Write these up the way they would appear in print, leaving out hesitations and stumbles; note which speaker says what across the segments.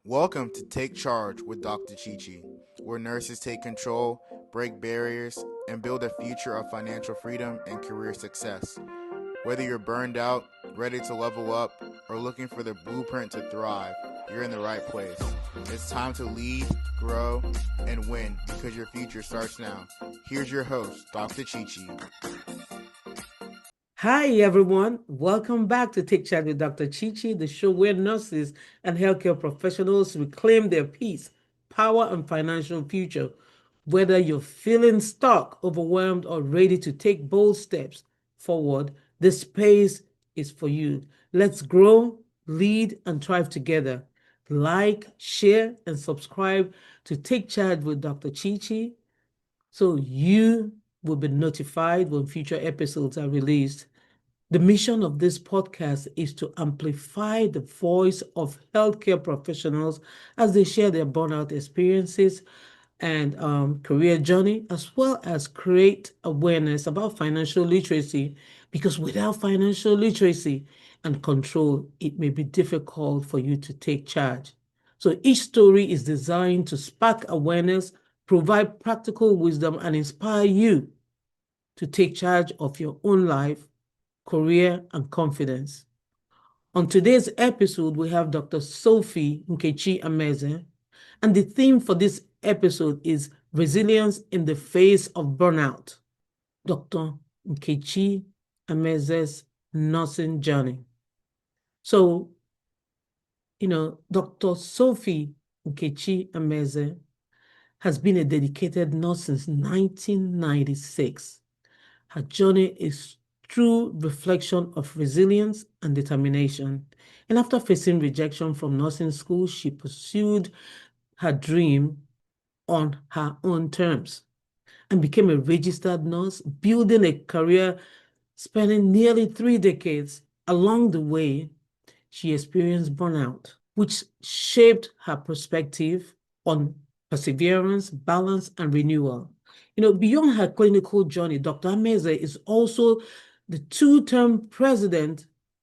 Speaker 1: Welcome to Take Charge with Dr. Chichi, where nurses take control, break barriers, and build a future of financial freedom and career success. Whether you're burned out, ready to level up, or looking for the blueprint to thrive, you're in the right place. It's time to lead, grow, and win because your future starts now. Here's your host, Dr. Chichi.
Speaker 2: Hi, everyone. Welcome back to Take Charge with Dr. Chichi, the show where nurses and healthcare professionals reclaim their peace, power, and financial future. Whether you're feeling stuck, overwhelmed, or ready to take bold steps forward, this space is for you. Let's grow, lead, and thrive together. Like, share, and subscribe to Take Charge with Dr. Chichi so you will be notified when future episodes are released. The mission of this podcast is to amplify the voice of healthcare professionals as they share their burnout experiences and career journey, as well as create awareness about financial literacy. Because without financial literacy and control, it may be difficult for you to take charge. So each story is designed to spark awareness, provide practical wisdom, and inspire you to take charge of your own life, career, and confidence. On today's episode, we have Dr. Sophie Nkechi Amaeze, and the theme for this episode is resilience in the face of burnout. Dr. Nkechi Amaeze's nursing journey. So, Dr. Sophie Nkechi Amaeze has been a dedicated nurse since 1996. Her journey is true reflection of resilience and determination. And after facing rejection from nursing school, she pursued her dream on her own terms and became a registered nurse, building a career spending nearly 3 decades. Along the way, she experienced burnout, which shaped her perspective on perseverance, balance, and renewal. Beyond her clinical journey, Dr. Amaeze is also the two-term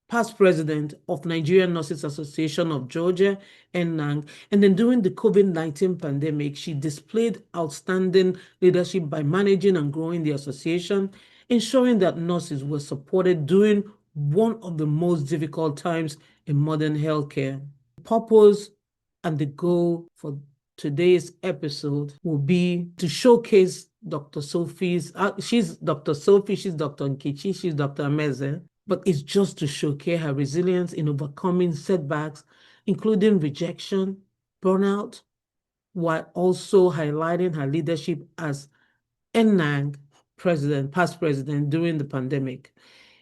Speaker 2: past president of Nigerian Nurses Association of Georgia, NNAG. And then during the COVID-19 pandemic, she displayed outstanding leadership by managing and growing the association, ensuring that nurses were supported during one of the most difficult times in modern healthcare. The purpose and the goal for today's episode will be to showcase Dr. she's Dr. Sophie, she's Dr. Nkechi, she's Dr. Amaeze, but it's just to showcase her resilience in overcoming setbacks, including rejection, burnout, while also highlighting her leadership as NNAG past president during the pandemic.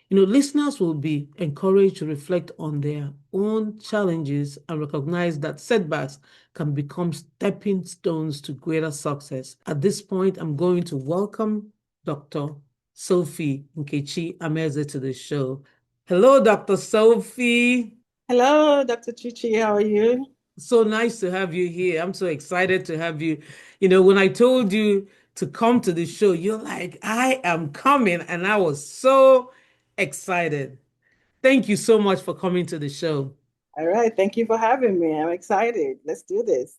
Speaker 2: Listeners will be encouraged to reflect on their own challenges and recognize that setbacks can become stepping stones to greater success. At this point, I'm going to welcome Dr. Sophie Nkechi Amaeze to the show. Hello, Dr. Sophie.
Speaker 3: Hello, Dr. Chichi. How are you?
Speaker 2: So nice to have you here. I'm so excited to have you. When I told you to come to the show, you're like, I am coming. And I was so excited. Thank you so much for coming to the show.
Speaker 3: All right. Thank you for having me. I'm excited. Let's do this.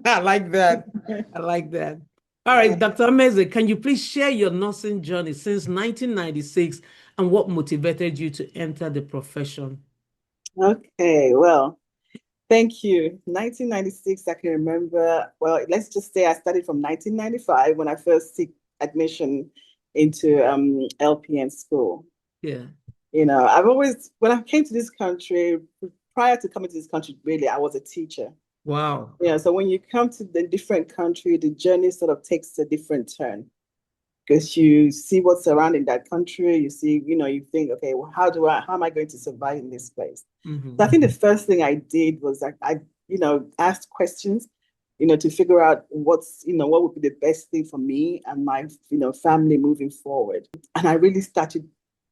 Speaker 2: I like that. I like that. All right,
Speaker 3: Yeah.
Speaker 2: Dr. Amaeze, can you please share your nursing journey since 1996 and what motivated you to enter the profession?
Speaker 3: Okay. Well, thank you. 1996, I can remember. Well, let's just say I started from 1995 when I first seek admission into LPN school.
Speaker 2: Yeah.
Speaker 3: I've always, when I came to this country, prior to coming to this country, really, I was a teacher.
Speaker 2: Wow.
Speaker 3: Yeah. So when you come to the different country, the journey sort of takes a different turn, because you see what's surrounding that country. You see, you think, okay, well, how am I going to survive in this place?
Speaker 2: Mm-hmm.
Speaker 3: So I think the first thing I did was I asked questions, to figure out what would be the best thing for me and my, family moving forward. And I really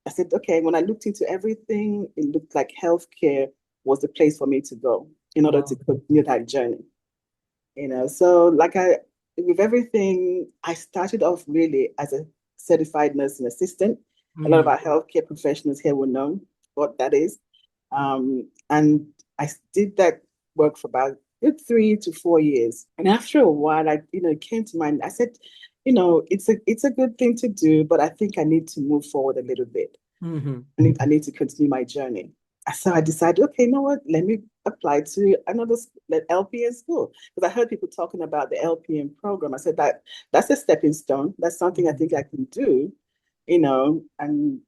Speaker 3: I said, okay, when I looked into everything, it looked like healthcare was the place for me to go in order to continue that journey. So with everything, I started off really as a certified nursing assistant. A lot of our healthcare professionals here will know what that is. And I did that work for about 3 to 4 years. And after a while, it came to mind. I said, it's a good thing to do, but I think I need to move forward a little bit. I need to continue my journey. So I decided, okay, you know what? Let me apply to another LPN school, because I heard people talking about the LPN program. I said that's a stepping stone. That's something I think I can do, and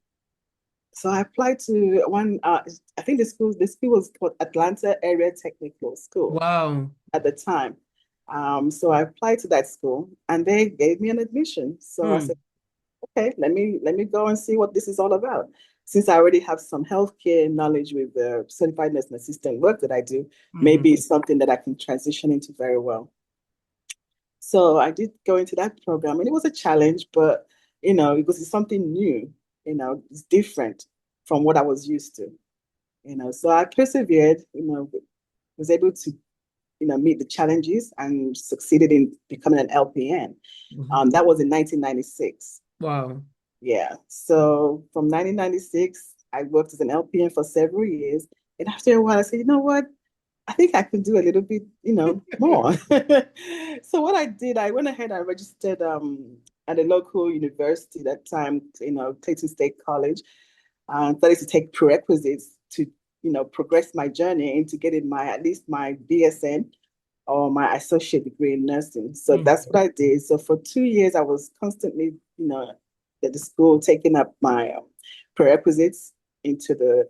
Speaker 3: so I applied to one. I think the school was called Atlanta Area Technical School.
Speaker 2: Wow.
Speaker 3: At the time. So I applied to that school, and they gave me an admission. So I said, okay, let me go and see what this is all about. Since I already have some healthcare knowledge with the certified nursing assistant work that I do, maybe it's something that I can transition into very well. So I did go into that program, and it was a challenge, but because it's something new, it's different from what I was used to. So I persevered, was able to meet the challenges and succeeded in becoming an LPN. That was in 1996.
Speaker 2: Wow.
Speaker 3: Yeah. So from 1996, I worked as an LPN for several years. And after a while, I said, you know what? I think I can do a little bit, more. So what I did, I went ahead and registered at a local university that time, Clayton State College, and started to take prerequisites to, progress my journey into getting at least my BSN or my associate degree in nursing. So that's what I did. So for 2 years, I was constantly, at the school taking up my prerequisites into the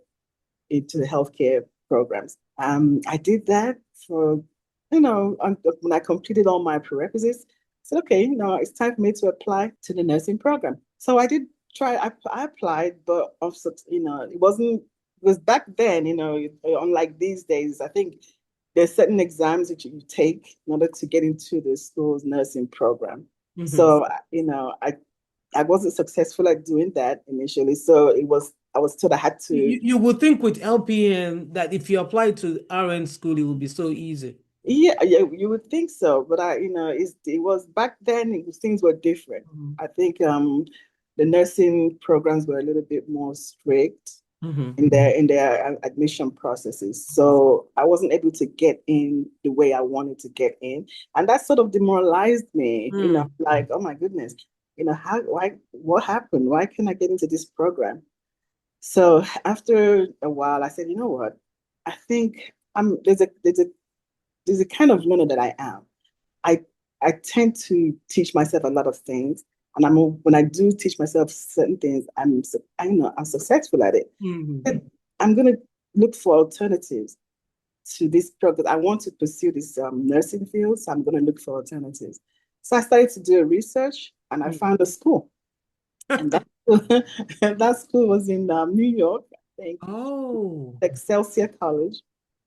Speaker 3: healthcare programs. I did that for, when I completed all my prerequisites, I said, okay, it's time for me to apply to the nursing program. So I did try, I applied, but it was back then, unlike these days, I think there's certain exams that you take in order to get into the school's nursing program. So, I wasn't successful at doing that initially. So I was told I had to.
Speaker 2: You would think with LPN that if you apply to RN school, it would be so easy.
Speaker 3: Yeah, you would think so, but it was back then. Things were different. I think the nursing programs were a little bit more strict in their admission processes. So I wasn't able to get in the way I wanted to get in, and that sort of demoralized me. Like, oh my goodness, what happened? Why can't I get into this program? So after a while, I said, you know what? I think there's a kind of learner that I am. I tend to teach myself a lot of things, and when I do teach myself certain things, I'm successful at it. I'm going to look for alternatives to this program. I want to pursue this nursing field, so I'm going to look for alternatives. So I started to do a research, and I found a school, and that school was in New York, I think.
Speaker 2: Oh,
Speaker 3: Excelsior College.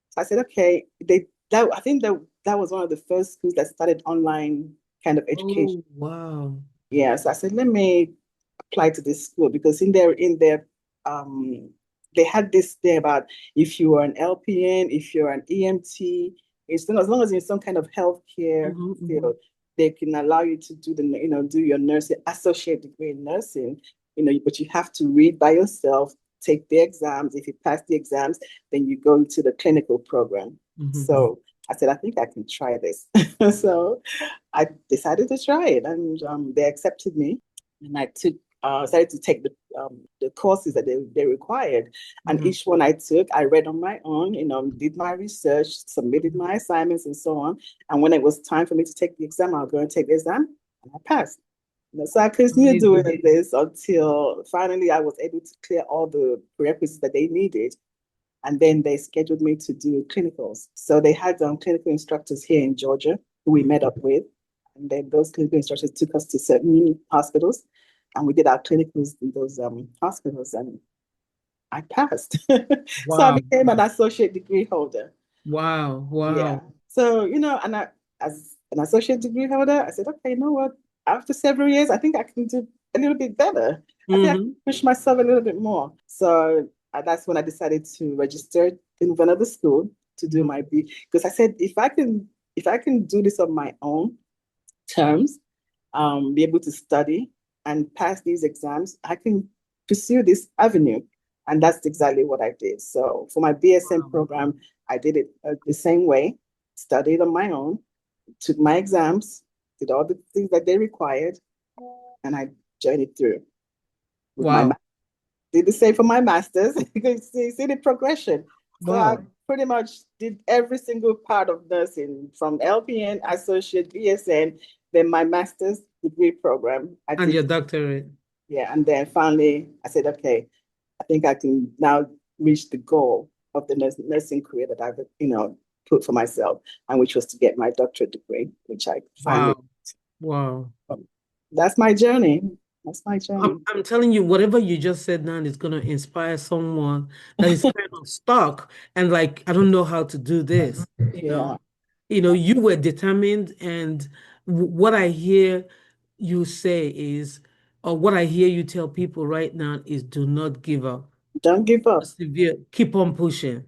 Speaker 3: So I said, okay, I think that was one of the first schools that started online kind of education.
Speaker 2: oh, wow.
Speaker 3: Yeah, so I said, let me apply to this school, because in their they had this thing about if you are an LPN, if you're an EMT, as long as you're in some kind of healthcare field, they can allow you to do do your nursing associate degree in nursing, but you have to read by yourself, take the exams. If you pass the exams, then you go to the clinical program. So I said, I think I can try this. So I decided to try it, and they accepted me, and I started to take the courses that they required, and each one I took, I read on my own, did my research, submitted my assignments, and so on. And when it was time for me to take the exam, I'll go and take the exam, and I passed. So I continued doing this until finally I was able to clear all the prerequisites that they needed. And then they scheduled me to do clinicals. So they had clinical instructors here in Georgia who we met up with. And then those clinical instructors took us to certain hospitals, and we did our clinicals in those hospitals, and I passed.
Speaker 2: Wow.
Speaker 3: So I became an associate degree holder.
Speaker 2: Wow.
Speaker 3: Yeah. So, as an associate degree holder, I said, okay, you know what? After several years, I think I can do a little bit better. I think I can push myself a little bit more. So that's when I decided to register in another school to do my B, because I said, if I can do this on my own terms, be able to study and pass these exams, I can pursue this avenue. And that's exactly what I did. So for my BSN program, I did it the same way, studied on my own, took my exams, did all the things that they required, and I journeyed through with
Speaker 2: Wow.
Speaker 3: did the same for my master's. You can see the progression. So I
Speaker 2: Wow.
Speaker 3: pretty much did every single part of nursing from LPN, associate, BSN, then my master's degree program. I
Speaker 2: And
Speaker 3: did,
Speaker 2: your doctorate.
Speaker 3: yeah, and then finally I said, okay, I think I can now reach the goal of the nursing career that I've, put for myself, and which was to get my doctorate degree, which I finally.
Speaker 2: Wow.
Speaker 3: That's my journey. That's my journey.
Speaker 2: I'm telling you, whatever you just said now is going to inspire someone that is kind of stuck and like, I don't know how to do this.
Speaker 3: Yeah.
Speaker 2: You were determined, and what I hear you say is, or what I hear you tell people right now is, do not give up.
Speaker 3: Don't give up.
Speaker 2: Persevere, keep on pushing.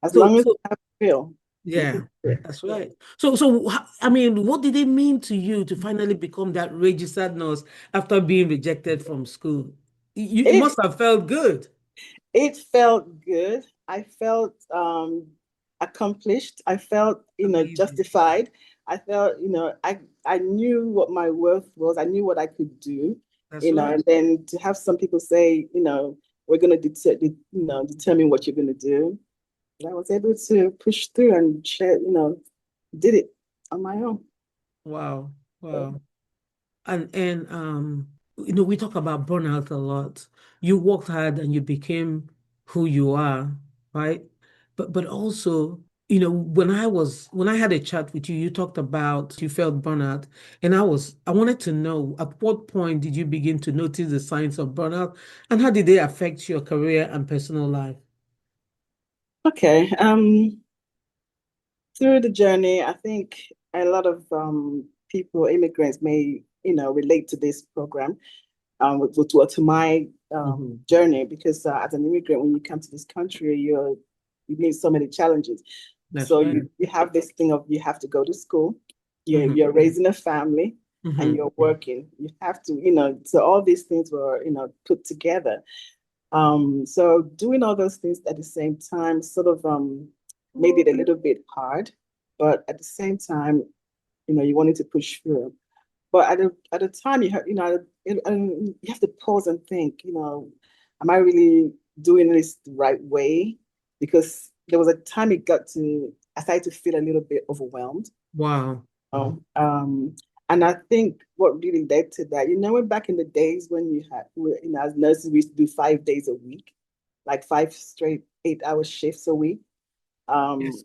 Speaker 3: As
Speaker 2: So,
Speaker 3: long as
Speaker 2: so
Speaker 3: you have feel, you
Speaker 2: yeah,
Speaker 3: can do it.
Speaker 2: that's right. So, I mean, what did it mean to you to finally become that registered nurse after being rejected from school? It
Speaker 3: It
Speaker 2: must have felt good.
Speaker 3: it felt good. I felt accomplished. I felt,
Speaker 2: Amazing.
Speaker 3: justified. I felt, I knew what my worth was. I knew what I could do,
Speaker 2: That's right.
Speaker 3: and then to have some people say, we're going to determine what you're going to do. And I was able to push through and share, did it on my own.
Speaker 2: Wow. Wow. And we talk about burnout a lot. You worked hard and you became who you are, right? But also, when I had a chat with you, you talked about you felt burnout, and I wanted to know, at what point did you begin to notice the signs of burnout, and how did they affect your career and personal life?
Speaker 3: Okay. Through the journey, I think a lot of people, immigrants, may relate to this program, to my
Speaker 2: Mhm.
Speaker 3: journey, because as an immigrant, when you come to this country, you meet so many challenges.
Speaker 2: That's
Speaker 3: So
Speaker 2: right.
Speaker 3: you have this thing of you have to go to school,
Speaker 2: Hmm.
Speaker 3: you're raising a family, and
Speaker 2: Hmm.
Speaker 3: you're working. You have to, so all these things were put together. So doing all those things at the same time sort of made it a little bit hard, but at the same time, you wanted to push through. But at the time, you have to pause and think, am I really doing this the right way? Because there was a time I started to feel a little bit overwhelmed.
Speaker 2: Wow.
Speaker 3: Oh, and I think what really led to that, when back in the days when as nurses, we used to do 5 days a week, like 5 straight 8-hour shifts a week. Um,
Speaker 2: Yes.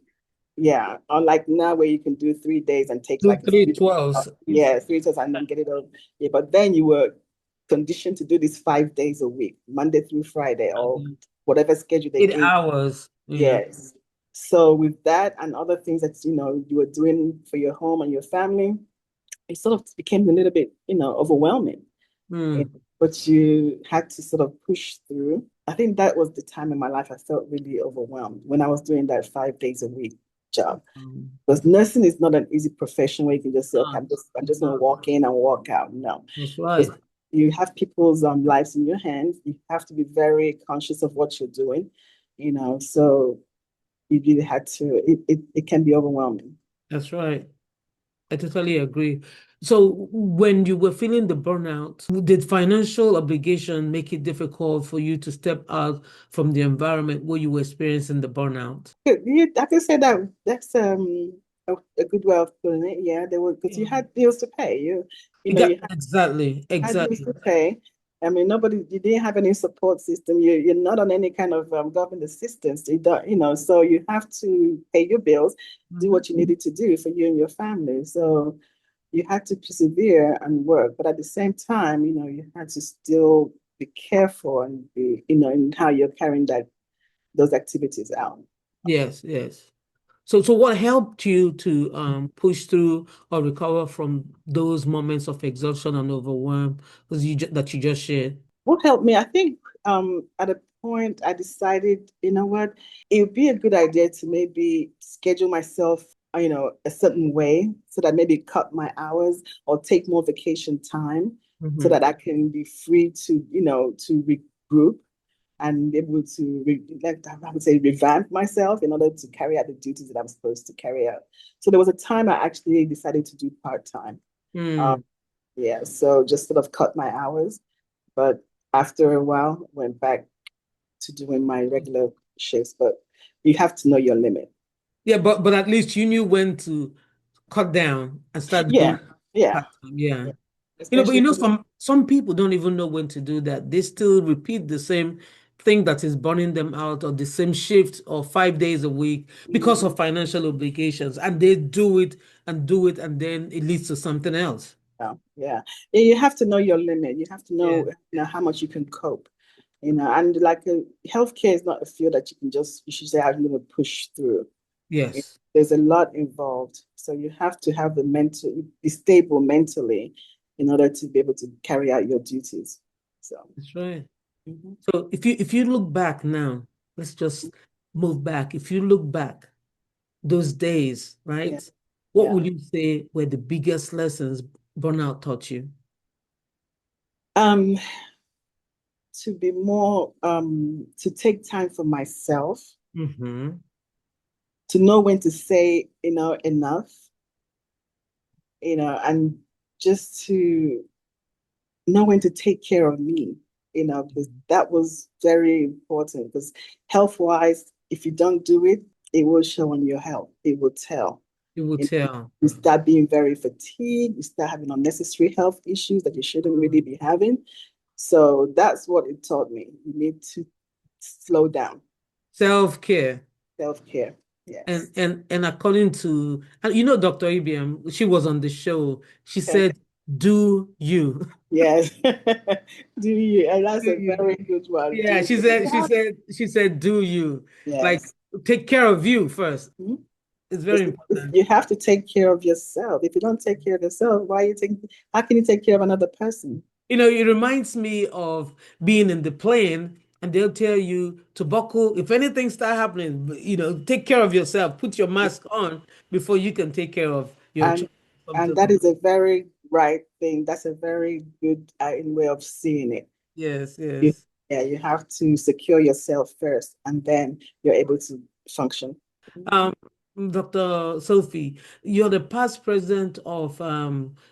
Speaker 3: yeah, unlike now where you can do 3 days and take
Speaker 2: Two,
Speaker 3: like
Speaker 2: three, 12s.
Speaker 3: yeah, 3 days and then get it over. Yeah, but then you were conditioned to do this 5 days a week, Monday through Friday, or whatever schedule they
Speaker 2: 8 hours. Yeah.
Speaker 3: Yes. So with that and other things that you were doing for your home and your family, it sort of became a little bit overwhelming. Yeah.
Speaker 2: Mm.
Speaker 3: But you had to sort of push through. I think that was the time in my life I felt really overwhelmed when I was doing that 5 days a week job. Because nursing is not an easy profession where you can just say, okay,
Speaker 2: No,
Speaker 3: I'm just gonna
Speaker 2: no,
Speaker 3: walk in and walk out. No.
Speaker 2: that's
Speaker 3: Because
Speaker 2: right.
Speaker 3: you have people's lives in your hands. You have to be very conscious of what you're doing, so you really had to, it can be overwhelming.
Speaker 2: That's right. I totally agree. So when you were feeling the burnout, did financial obligation make it difficult for you to step out from the environment where you were experiencing the burnout?
Speaker 3: I can say that that's a good way of putting it. Yeah, there were, because you
Speaker 2: Yeah.
Speaker 3: had bills to pay. You
Speaker 2: Exactly,
Speaker 3: had bills
Speaker 2: exactly.
Speaker 3: to pay. I mean, you didn't have any support system. You're not on any kind of government assistance. You don't, so you have to pay your bills, do
Speaker 2: Mhm.
Speaker 3: what you needed to do for you and your family. So you had to persevere and work, but at the same time, you had to still be careful and be, in how you're carrying those activities out.
Speaker 2: Yes, yes. So what helped you to push through or recover from those moments of exhaustion and overwhelm that you just shared?
Speaker 3: What helped me, I think, at a point I decided, what, it would be a good idea to maybe schedule myself, a certain way so that maybe cut my hours or take more vacation time so
Speaker 2: Hmm.
Speaker 3: that I can be free to, to regroup. and able to, I would say, revamp myself in order to carry out the duties that I'm supposed to carry out. So there was a time I actually decided to do part-time. Yeah, so just sort of cut my hours, but after a while, went back to doing my regular shifts. But you have to know your limit.
Speaker 2: Yeah, but at least you knew when to cut down and start
Speaker 3: Yeah,
Speaker 2: going
Speaker 3: yeah,
Speaker 2: part-time. Yeah.
Speaker 3: yeah.
Speaker 2: But
Speaker 3: Especially,
Speaker 2: some people don't even know when to do that. They still repeat the same thing that is burning them out, or the same shift, or 5 days a week because of financial obligations, and they do it and do it, and then it leads to something else.
Speaker 3: yeah. You have to know your limit. You have to
Speaker 2: Yeah.
Speaker 3: know how much you can cope. And like healthcare is not a field that you should say I'm going to push through.
Speaker 2: Yes.
Speaker 3: There's a lot involved. So you have to have be stable mentally in order to be able to carry out your duties. So
Speaker 2: That's right.
Speaker 3: mhm.
Speaker 2: So if you look back now, let's just move back. If you look back those days,
Speaker 3: Yeah,
Speaker 2: right? What
Speaker 3: yeah.
Speaker 2: would you say were the biggest lessons burnout taught you?
Speaker 3: Um, to be more to take time for myself,
Speaker 2: Mm-hmm.
Speaker 3: to know when to say, enough, and just to know when to take care of me, because that was very important. Because health-wise, if you don't do it, it will show on your health. It will tell.
Speaker 2: You would
Speaker 3: You
Speaker 2: tell.
Speaker 3: you start being very fatigued. You start having unnecessary health issues that you shouldn't really be having. So that's what it taught me. You need to slow down.
Speaker 2: Self-care.
Speaker 3: Self-care.
Speaker 2: And
Speaker 3: Yes.
Speaker 2: and and according to, and Dr. IBM, she was on the show. She
Speaker 3: Okay.
Speaker 2: said, "Do you?"
Speaker 3: Yes. Do you? And that's
Speaker 2: Do
Speaker 3: a
Speaker 2: you?
Speaker 3: very good one. Do
Speaker 2: Yeah, she
Speaker 3: you?
Speaker 2: said, she
Speaker 3: Yeah.
Speaker 2: said, she said, "Do you?" Like,
Speaker 3: Yes.
Speaker 2: take care of you first.
Speaker 3: Mhm.
Speaker 2: It's very important.
Speaker 3: You have to take care of yourself. If you don't take care of yourself, how can you take care of another person?
Speaker 2: It reminds me of being in the plane, and they'll tell you to buckle. If anything start happening, take care of yourself. Put your mask on before you can take care of your
Speaker 3: And
Speaker 2: child.
Speaker 3: and
Speaker 2: Something
Speaker 3: that
Speaker 2: like
Speaker 3: is a very right thing. That's a very good way of seeing it.
Speaker 2: yes,
Speaker 3: You,
Speaker 2: yes.
Speaker 3: yeah, you have to secure yourself first, and then you're able to function.
Speaker 2: Um, Dr. Sophie, you're the past president of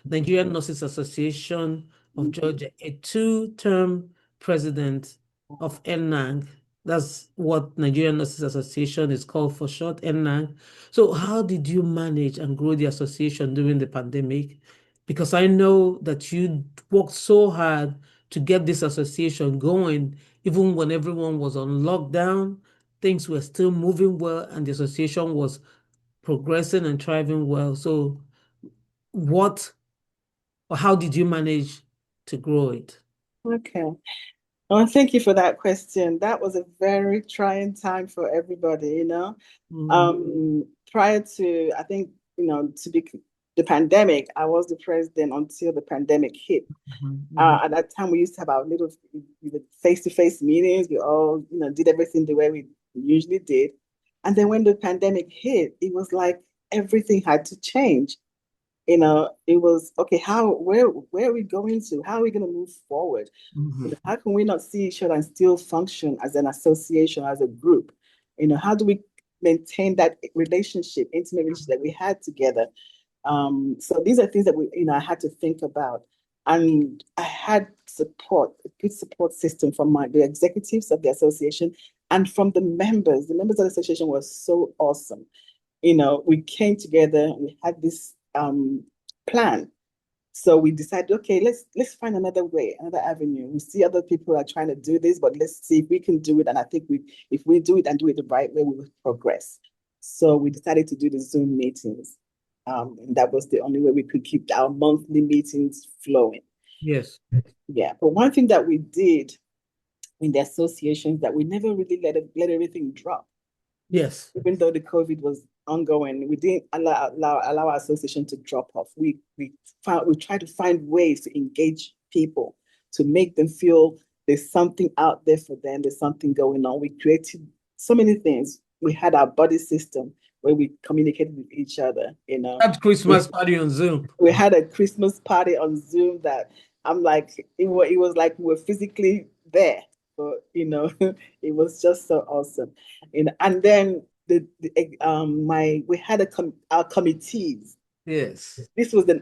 Speaker 2: Nigerian Nurses Association of
Speaker 3: Mhm.
Speaker 2: Georgia, a two-term president of NNAG. That's what Nigerian Nurses Association is called for short, NNAG. So how did you manage and grow the association during the pandemic? Because I know that you worked so hard to get this association going, even when everyone was on lockdown, things were still moving well, and the association was progressing and thriving well. So, what or how did you manage to grow it?
Speaker 3: Okay. Well, thank you for that question. That was a very trying time for everybody.
Speaker 2: Mm,
Speaker 3: Prior to, I think, to be the pandemic, I was the president until the pandemic hit.
Speaker 2: mhm, mhm.
Speaker 3: At that time, we used to have our little face-to-face meetings. We all, did everything the way we usually did. And then when the pandemic hit, it was like everything had to change. It was okay. Where are we going to? How are we going to move forward?
Speaker 2: Mhm.
Speaker 3: How can we not see each other and still function as an association, as a group? How do we maintain that relationship, intimate relationship that we had together? So these are things that I had to think about. And I had support, a good support system from the executives of the association and from the members. The members of the association were so awesome. We came together, we had this plan. So we decided, okay, let's find another way, another avenue. We see other people are trying to do this, but let's see if we can do it. And I think if we do it and do it the right way, we will progress. So we decided to do the Zoom meetings. And that was the only way we could keep our monthly meetings flowing.
Speaker 2: Yes.
Speaker 3: Yeah. But one thing that we did in the association is that we never really let everything drop.
Speaker 2: Yes.
Speaker 3: Even though the COVID was ongoing, we didn't allow our association to drop off. We tried to find ways to engage people, to make them feel there's something out there for them, there's something going on. We created so many things. We had our buddy system where we communicated with each other.
Speaker 2: That Christmas party on Zoom.
Speaker 3: We had a Christmas party on Zoom that I'm like, it was like we were physically there. but it was just so awesome. And then we had our committees.
Speaker 2: Yes.
Speaker 3: This was a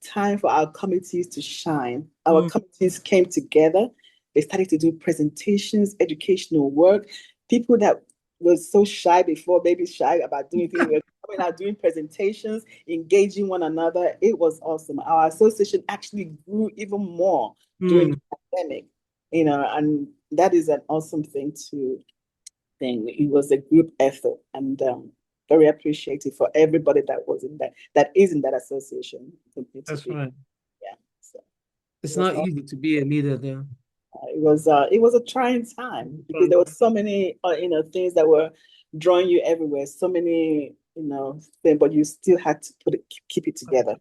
Speaker 3: time for our committees to shine. Our committees came together. They started to do presentations, educational work. People that were so shy before, maybe shy about doing things, were coming out doing presentations, engaging one another. It was awesome. Our association actually grew even more during the pandemic, and that is an awesome thing to think. It was a group effort, and very appreciative for everybody that is in that association.
Speaker 2: That's right.
Speaker 3: Yeah. So
Speaker 2: it's not easy to be a leader there.
Speaker 3: It was a trying time because there were so many things that were drawing you everywhere, so many things, but you still had to keep it together.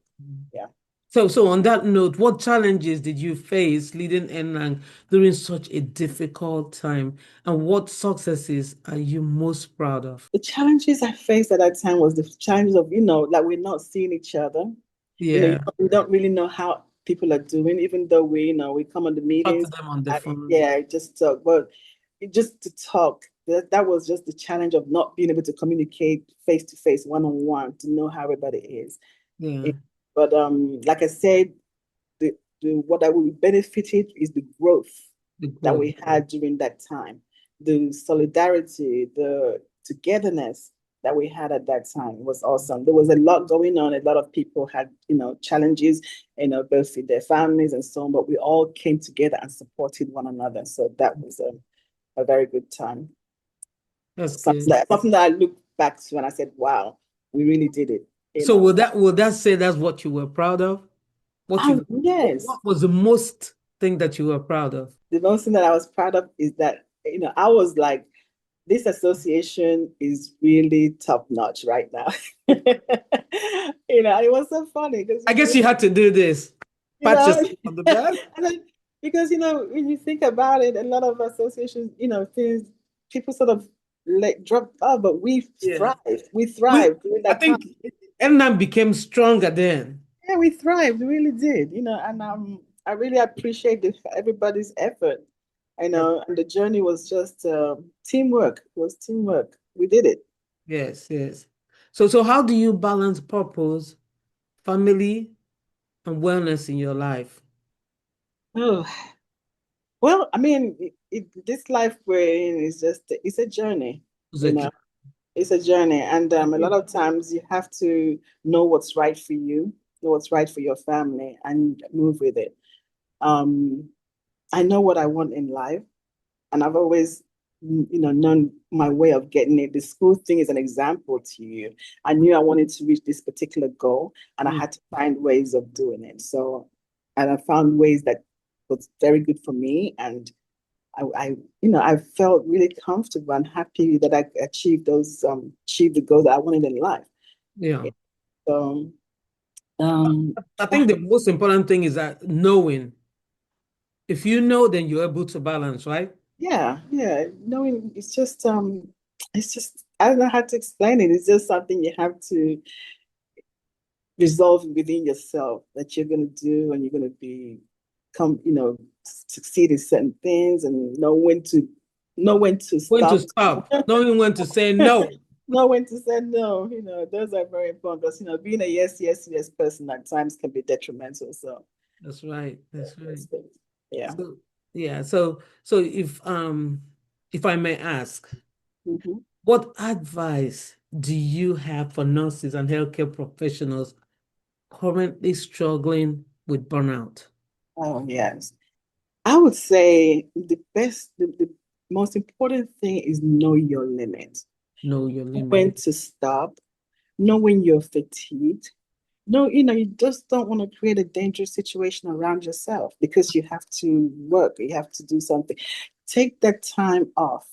Speaker 3: Yeah.
Speaker 2: So on that note, what challenges did you face leading NNAG during such a difficult time, and what successes are you most proud of?
Speaker 3: The challenges I faced at that time was the challenges of like we're not seeing each other.
Speaker 2: Yeah.
Speaker 3: We don't really know how people are doing, even though we come on the meetings.
Speaker 2: Talk to them on the phone.
Speaker 3: Yeah, just talk. But just to talk, that was just the challenge of not being able to communicate face to face, one on one, to know how everybody is.
Speaker 2: Yeah.
Speaker 3: But like I said, what I will benefited is the growth that we had during that time, the solidarity, the togetherness that we had at that time was awesome. There was a lot going on. A lot of people had, challenges, both with their families and so on, but we all came together and supported one another. So that was a very good time.
Speaker 2: That's
Speaker 3: something that I look back to and I said, wow, we really did it.
Speaker 2: So would that say that's what you were proud of?
Speaker 3: Yes.
Speaker 2: What was the most thing that you were proud of?
Speaker 3: The most thing that I was proud of is that, I was like, this association is really top notch right now. It was so funny because
Speaker 2: I guess you had to do this. Pat yourself on the back.
Speaker 3: Because when you think about it, a lot of associations, things people sort of drop off, but we thrived. We thrived during that time.
Speaker 2: I think NNAG became stronger then.
Speaker 3: Yeah, we thrived. We really did. And I really appreciate everybody's effort. And the journey was just teamwork. It was teamwork. We did it.
Speaker 2: Yes, yes. So how do you balance purpose, family, and wellness in your life?
Speaker 3: Oh, well, I mean, this life we're in is it's a journey. It's a journey, and a lot of times you have to know what's right for you, know what's right for your family, and move with it. I know what I want in life, and I've always, known my way of getting it. The school thing is an example to you. I knew I wanted to reach this particular goal, and I had to find ways of doing it. So, and I found ways that was very good for me, and I felt really comfortable and happy that I achieved the goals that I wanted in life.
Speaker 2: Yeah.
Speaker 3: So,
Speaker 2: I think the most important thing is that knowing. If you know, then you're able to balance, right?
Speaker 3: Yeah. Knowing it's just I don't know how to explain it. It's just something you have to resolve within yourself that you're going to do, and you're going to succeed in certain things, and know when to stop.
Speaker 2: When to stop, knowing when to say no.
Speaker 3: Know when to say no. Those are very important because being a yes person at times can be detrimental. So
Speaker 2: that's right. That's right.
Speaker 3: Yeah.
Speaker 2: So if I may ask, what advice do you have for nurses and healthcare professionals currently struggling with burnout?
Speaker 3: Oh, yes. I would say the most important thing is know your limit.
Speaker 2: Know your limit.
Speaker 3: When to stop, know when you're fatigued. No, you just don't want to create a dangerous situation around yourself because you have to work, you have to do something. Take that time off.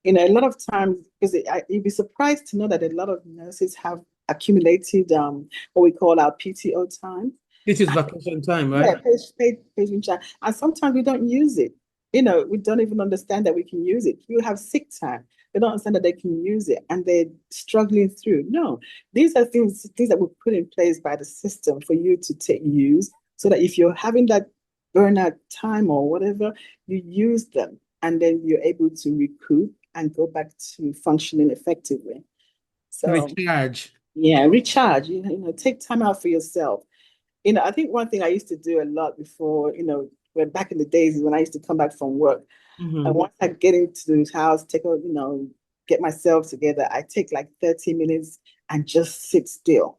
Speaker 3: A lot of times, because you'd be surprised to know that a lot of nurses have accumulated what we call our PTO time.
Speaker 2: This is vacation time, right?
Speaker 3: Yeah, paid time. And sometimes we don't use it. We don't even understand that we can use it. You have sick time. They don't understand that they can use it, and they're struggling through. No, these are things that were put in place by the system for you to use, so that if you're having that burnout time or whatever, you use them. and then you're able to recoup and go back to functioning effectively. So
Speaker 2: Recharge.
Speaker 3: yeah, recharge, take time out for yourself. I think one thing I used to do a lot before, when back in the days is when I used to come back from work. And once I get into the house, get myself together, I take like 30 minutes and just sit still.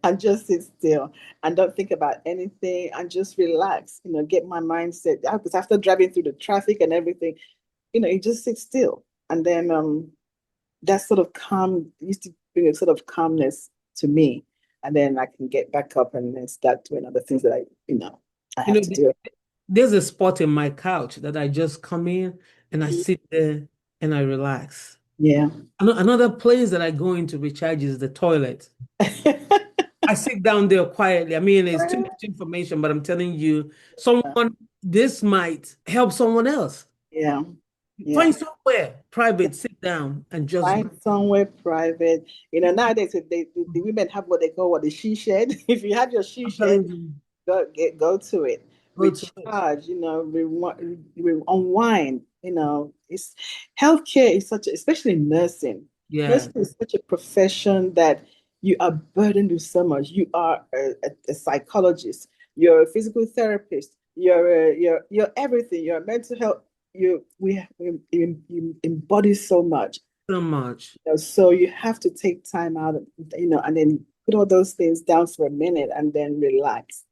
Speaker 3: And just sit still and don't think about anything and just relax, get my mindset out. Because after driving through the traffic and everything, you just sit still. And then that sort of used to bring a sort of calmness to me. And then I can get back up and then start doing other things that I have to do.
Speaker 2: There's a spot in my couch that I just come in and I sit there and I relax.
Speaker 3: Yeah.
Speaker 2: Another place that I go into recharge is the toilet. I sit down there quietly. I mean, it's too much information, but I'm telling you, this might help someone else.
Speaker 3: Yeah.
Speaker 2: Find somewhere private, sit down and just
Speaker 3: find somewhere private. Nowadays the women have what they call the she shed. If you have your she shed, go to it. Recharge, unwind. It's healthcare is especially nursing.
Speaker 2: Yeah.
Speaker 3: Nursing is such a profession that you are burdened with so much. You are a psychologist, you're a physical therapist, you're everything, you're a mental health. You embody so much. So you have to take time out, and then put all those things down for a minute and then relax.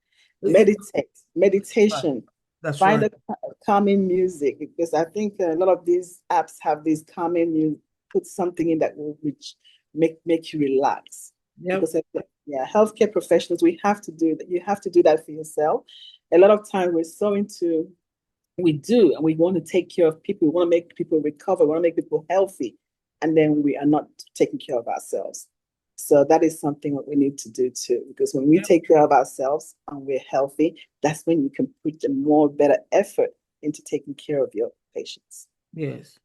Speaker 3: Meditation.
Speaker 2: That's
Speaker 3: Find
Speaker 2: right.
Speaker 3: a calming music, because I think a lot of these apps have this calming music. Put something in that will make you relax.
Speaker 2: Yep.
Speaker 3: Because healthcare professionals, we have to do that. You have to do that for yourself. A lot of time we do, and we want to take care of people. We want to make people recover. We want to make people healthy, and then we are not taking care of ourselves. So that is something that we need to do too, because when we take care of ourselves and we're healthy, that's when you can put a better effort into taking care of your patients.
Speaker 2: Yes.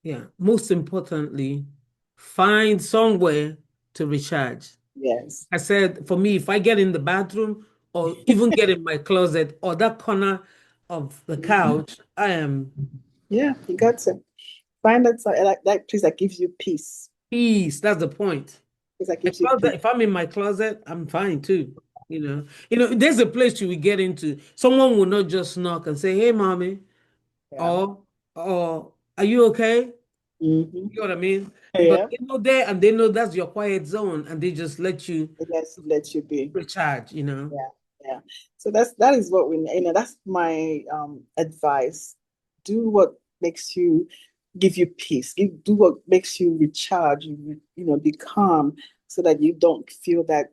Speaker 2: Yeah. Most importantly, find somewhere to recharge.
Speaker 3: Yes.
Speaker 2: I said, for me, if I get in the bathroom or even get in my closet or that corner of the couch, I am.
Speaker 3: Yeah, you got to find that place that gives you peace.
Speaker 2: Peace. That's the point. If I'm in my closet, I'm fine too. There's a place you will get into. Someone will not just knock and say, "Hey, mommy," or "Are you okay?" You know what I mean? But they know that's your quiet zone, and they just let you
Speaker 3: be
Speaker 2: recharge.
Speaker 3: Yeah. So that is what that's my advice. Do what makes you give you peace. Do what makes you recharge. Be calm, so that you don't feel that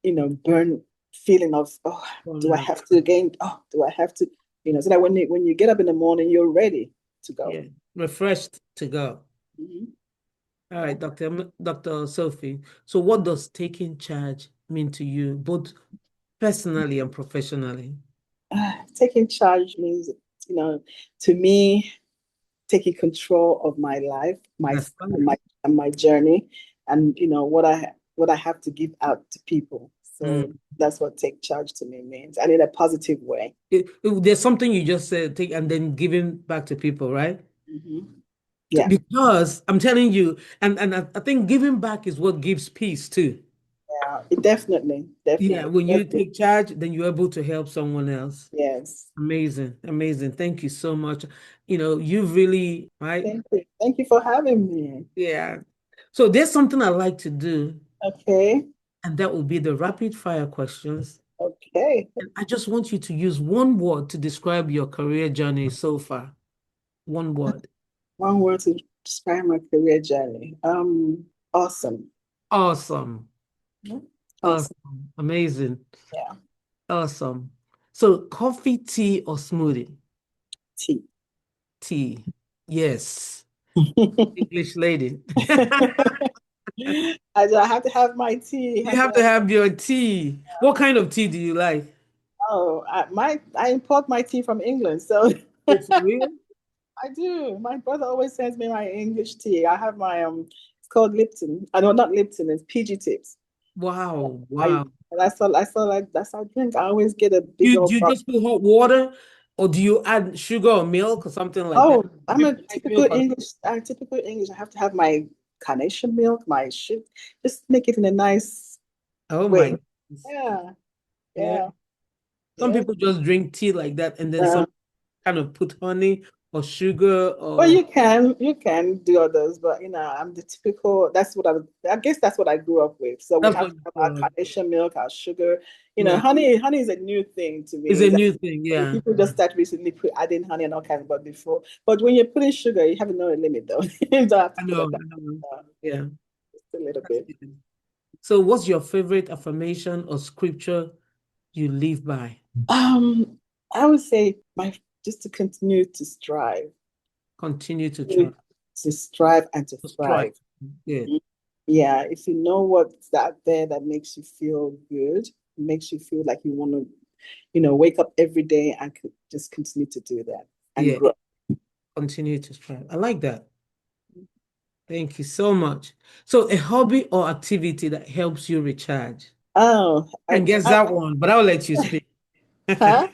Speaker 3: feeling of do I have to again? Do I have to? So that when you get up in the morning, you're ready to go.
Speaker 2: Yeah, refreshed to go. All right, Dr. Sophie. So what does taking charge mean to you, both personally and professionally?
Speaker 3: Taking charge means, to me, taking control of my life, my journey, and what I have to give out to people. So that's what take charge to me means, and in a positive way.
Speaker 2: There's something you just said, take and then giving back to people, right?
Speaker 3: Yeah.
Speaker 2: Because I'm telling you, and I think giving back is what gives peace too.
Speaker 3: Yeah, definitely.
Speaker 2: Yeah, when you take charge, then you're able to help someone else.
Speaker 3: Yes.
Speaker 2: Amazing. Thank you so much. You've really, right?
Speaker 3: Thank you for having me.
Speaker 2: Yeah. So there's something I like to do.
Speaker 3: Okay.
Speaker 2: And that will be the rapid fire questions.
Speaker 3: Okay.
Speaker 2: And I just want you to use one word to describe your career journey so far. One word.
Speaker 3: One word to describe my career journey. Awesome.
Speaker 2: Awesome. Awesome. Amazing.
Speaker 3: Yeah.
Speaker 2: Awesome. So coffee, tea, or smoothie?
Speaker 3: Tea.
Speaker 2: Tea. Yes. English lady.
Speaker 3: I have to have my tea.
Speaker 2: You have to have your tea. What kind of tea do you like?
Speaker 3: Oh, I import my tea from England, so
Speaker 2: it's real.
Speaker 3: I do. My brother always sends me my English tea. I have my it's called Lipton. I know, not Lipton. It's PG Tips.
Speaker 2: Wow!
Speaker 3: That's all I drink. I always get a big
Speaker 2: old. Do you just put hot water Or do you add sugar or milk or something like that?
Speaker 3: Oh, I'm a
Speaker 2: Make milk or
Speaker 3: typical English. I have to have my carnation milk, my sugar, just make it in a nice
Speaker 2: oh my
Speaker 3: way.
Speaker 2: goodness.
Speaker 3: Yeah,
Speaker 2: Yeah.
Speaker 3: yeah,
Speaker 2: Some
Speaker 3: yeah.
Speaker 2: people just drink tea like that and then
Speaker 3: Uh,
Speaker 2: some kind of put honey or sugar
Speaker 3: well,
Speaker 2: or
Speaker 3: you can do others, but I'm the typical. I guess that's what I grew up with. So we
Speaker 2: that's
Speaker 3: have
Speaker 2: what
Speaker 3: to have our carnation milk, our sugar.
Speaker 2: yeah.
Speaker 3: Honey is a new thing to
Speaker 2: It's
Speaker 3: me.
Speaker 2: a new thing, yeah.
Speaker 3: People just start recently adding honey and all kinds, but before. But when you're putting sugar, you have no limit though. You don't have to
Speaker 2: I
Speaker 3: put
Speaker 2: know,
Speaker 3: it
Speaker 2: I
Speaker 3: down.
Speaker 2: know.
Speaker 3: Uh,
Speaker 2: Yeah.
Speaker 3: just a little
Speaker 2: That's
Speaker 3: bit.
Speaker 2: good. So what's your favorite affirmation or scripture you live by?
Speaker 3: Um, I would say my just to continue to strive,
Speaker 2: Continue to try.
Speaker 3: to strive and to
Speaker 2: Just try.
Speaker 3: thrive.
Speaker 2: Good.
Speaker 3: Yeah, if you know what's out there that makes you feel good, makes you feel like you want to, wake up every day and just continue to do that and
Speaker 2: Yeah.
Speaker 3: grow.
Speaker 2: Continue to strive. I like that. Thank you so much. So a hobby or activity that helps you recharge.
Speaker 3: Oh,
Speaker 2: I can guess that one, but I'll let you speak.
Speaker 3: huh?
Speaker 2: I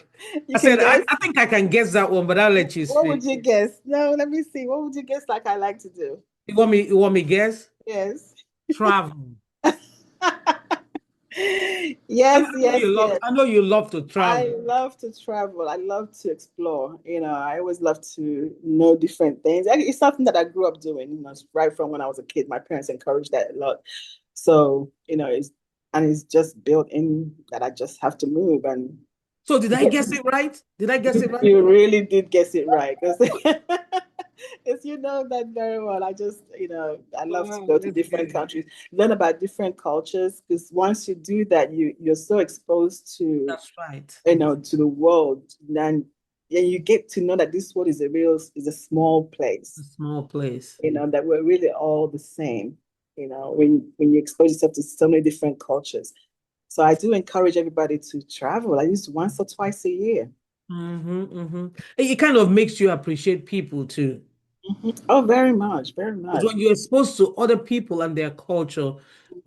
Speaker 3: You can
Speaker 2: said,
Speaker 3: guess.
Speaker 2: I think I can guess that one, but I'll let you
Speaker 3: What
Speaker 2: speak.
Speaker 3: would you guess? No, let me see. What would you guess like I like to do?
Speaker 2: You want me guess?
Speaker 3: Yes.
Speaker 2: Travel.
Speaker 3: Yes, yes, yes.
Speaker 2: I know you love to
Speaker 3: I
Speaker 2: travel.
Speaker 3: love to travel. I love to explore. I always love to know different things. It's something that I grew up doing, right from when I was a kid. My parents encouraged that a lot. So, it's just built in that I just have to move and
Speaker 2: So did I
Speaker 3: get.
Speaker 2: guess it right? Did I guess it right?
Speaker 3: You really did guess it right because you know that very well. I love to
Speaker 2: Oh,
Speaker 3: go to
Speaker 2: that's
Speaker 3: different
Speaker 2: good.
Speaker 3: countries, learn about different cultures because once you do that, you're so exposed to
Speaker 2: That's right.
Speaker 3: to the world, and you get to know that this world is a small
Speaker 2: A
Speaker 3: place,
Speaker 2: small place.
Speaker 3: that we're really all the same, when you expose yourself to so many different cultures. So I do encourage everybody to travel at least once or twice a year.
Speaker 2: It kind of makes you appreciate people too.
Speaker 3: Oh, very much, very
Speaker 2: Because
Speaker 3: much.
Speaker 2: when you're exposed to other people and their culture,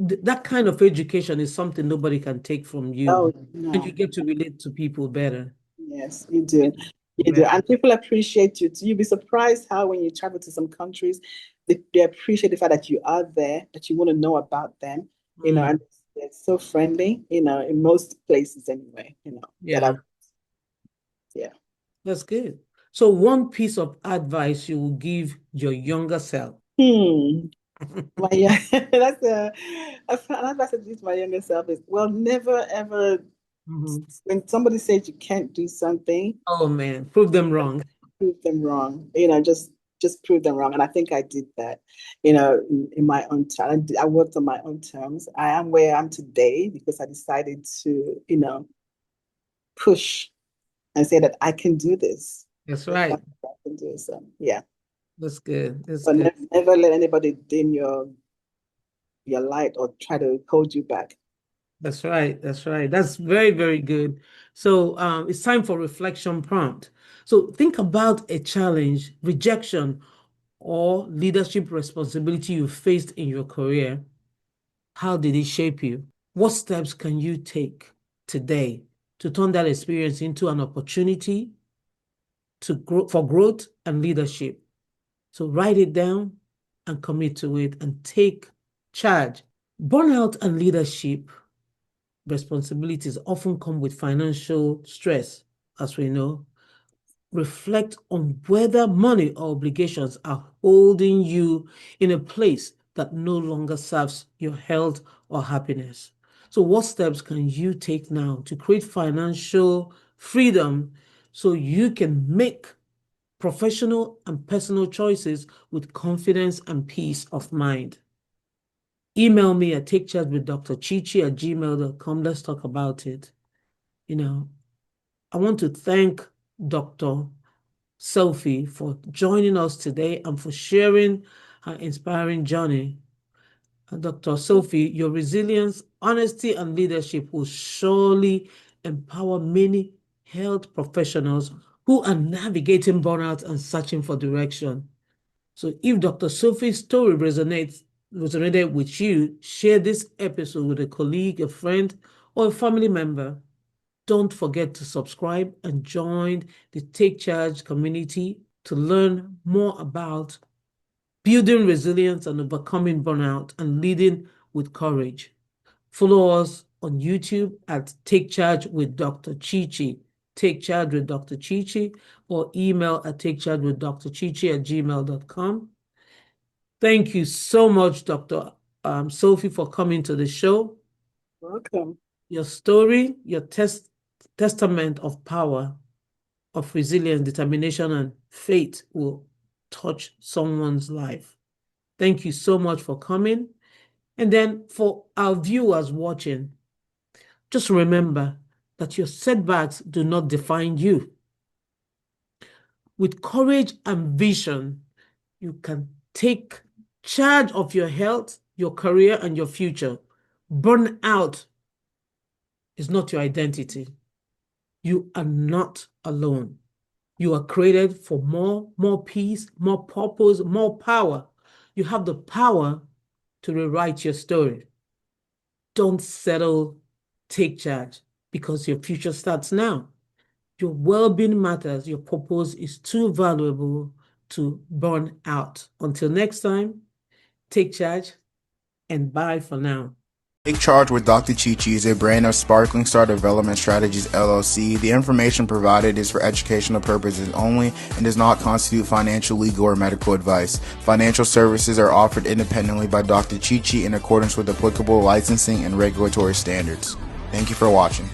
Speaker 2: that kind of education is something nobody can take from you.
Speaker 3: Oh,
Speaker 2: And you
Speaker 3: no.
Speaker 2: get to relate to people better.
Speaker 3: Yes, you do. You do.
Speaker 2: Better.
Speaker 3: And people appreciate you too. You'd be surprised how when you travel to some countries, they appreciate the fact that you are there, that you want to know about them,
Speaker 2: Mm,
Speaker 3: and they're so friendly, in most places anyway, that
Speaker 2: yeah,
Speaker 3: yeah.
Speaker 2: that's good. So one piece of advice you will give your younger self.
Speaker 3: Hmm. Yeah, that's another advice I give to my younger self is, well, never ever,
Speaker 2: Mhm.
Speaker 3: when somebody says you can't do something,
Speaker 2: Oh man, prove them wrong.
Speaker 3: prove them wrong. Just prove them wrong. And I think I did that, in my own time. I worked on my own terms. I am where I am today because I decided to, push and say that I can do this.
Speaker 2: That's
Speaker 3: There's
Speaker 2: right.
Speaker 3: nothing I can do. So yeah.
Speaker 2: That's good. That's
Speaker 3: But
Speaker 2: good.
Speaker 3: never let anybody dim your light or try to hold you back.
Speaker 2: That's right. That's right. That's very, very good. So it's time for reflection prompt. So think about a challenge, rejection, or leadership responsibility you faced in your career. How did it shape you? What steps can you take today to turn that experience into an opportunity to grow for growth and leadership? So write it down and commit to it and take charge. Burnout and leadership responsibilities often come with financial stress, as we know. Reflect on whether money or obligations are holding you in a place that no longer serves your health or happiness. So, what steps can you take now to create financial freedom so you can make professional and personal choices with confidence and peace of mind? Email me at takechargewithdrchichi@gmail.com. Let's talk about it. You know, I want to thank Dr. Sophie for joining us today and for sharing her inspiring journey. And Dr. Sophie, your resilience, honesty, and leadership will surely empower many health professionals who are navigating burnout and searching for direction. So if Dr. Sophie's story resonated with you, share this episode with a colleague, a friend, or a family member. Don't forget to subscribe and join the Take Charge community to learn more about building resilience and overcoming burnout and leading with courage. Follow us on YouTube at Take Charge with Dr. Chichi, Take Charge with Dr. Chichi, or email at takechargewithdrchichi@gmail.com. Thank you so much, Dr. Sophie, for coming to the show.
Speaker 3: Welcome.
Speaker 2: Your story, your testament of power, of resilience, determination, and faith will touch someone's life. Thank you so much for coming. And then for our viewers watching, just remember that your setbacks do not define you. With courage and vision, you can take charge of your health, your career, and your future. Burnout is not your identity. You are not alone. You are created for more peace, more purpose, more power. You have the power to rewrite your story. Don't settle, take charge, because your future starts now. Your well-being matters. Your purpose is too valuable to burn out. Until next time, take charge and bye for now.
Speaker 1: Take Charge with Dr. Chichi is a brand of Sparkling Star Development Strategies LLC. The information provided is for educational purposes only and does not constitute financial, legal, or medical advice. Financial services are offered independently by Dr. Chichi in accordance with applicable licensing and regulatory standards. Thank you for watching.